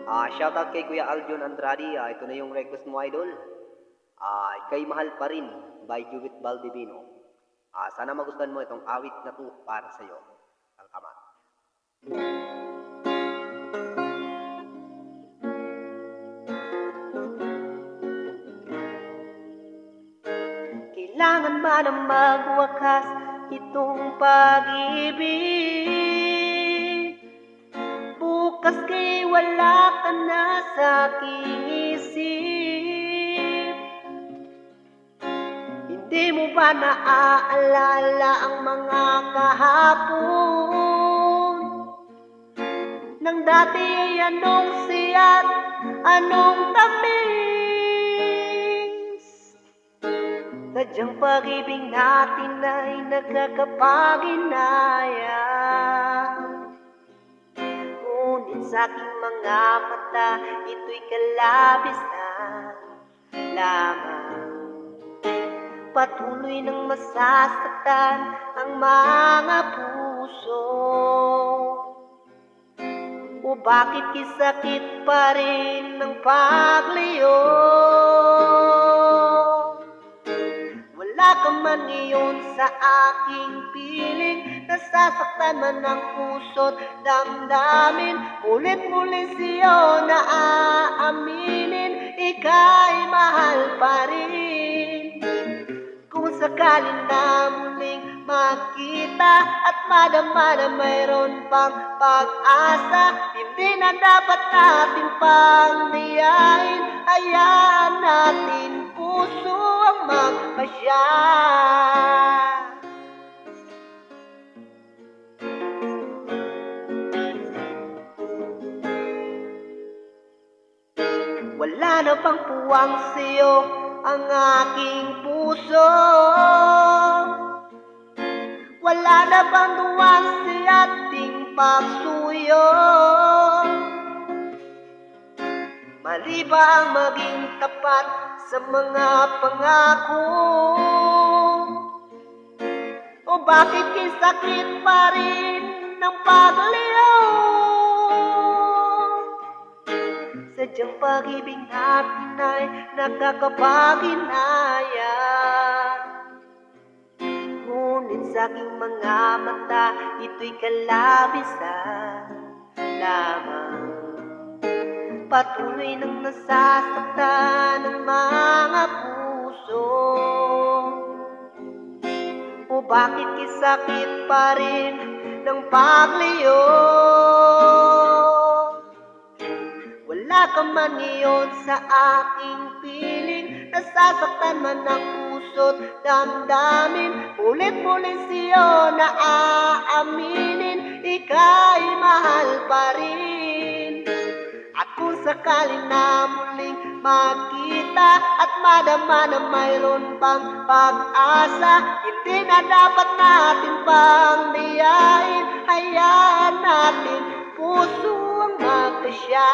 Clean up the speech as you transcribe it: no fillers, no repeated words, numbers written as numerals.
Shoutout kay Kuya Aljon Andrade. Ito na yung request mo, idol. Kay Mahal Pa Rin by Judith Valdivino. Sana magustuhan mo itong awit na to para sa'yo. Salamat. Kailangan ba na magwakas itong pag-ibig? Bukas kay wala ka na sa aking isip. Hindi mo ba naaalala ang mga kahapon? Nang dati ay anong siya't anong tamis? Sadyang pag-ibig natin ay nagkakapaginaya. Ngunit sa aking mga mata, ito'y kalabisan lamang. Patuloy nang masasaktan ang mga puso. O bakit kisakit pa rin ng pagliyo? Wala ka man ngayon sa aking piling, nasasaktan man ang puso't damdamin. Ulit-muli siyo na aaminin, ika'y mahal pa rin. Kung sakalin na muling makita at madama na mayroon pang pag-asa, hindi na dapat natin pang niyain. Hayaan natin puso ang magpasya. Wala na bang puwang sa'yo ang aking puso? Wala na bang duwang si ating pagsuyo? Mali ba ang maging tapat sa mga pangako? O bakit kisakit pa rin ng pagliyaw? Sadyang pag-ibig natin ay nakakapaginaya. Ngunit sa aking mga mata, ito'y kalabisan lamang. Patuloy nang nasasaktan ang mga puso. O bakit kisakit pa rin ng pagliyo? Wala ka man ngayon sa aking piling, nasasaktan man ang puso't damdamin. Ulit-muli siyo na aaminin, ika'y mahal pa rin. At kung sakali na muling magkita at madama na mayroon pang pag-asa, hindi na dapat natin pang niyain. Hayaan natin puso ang magpasya.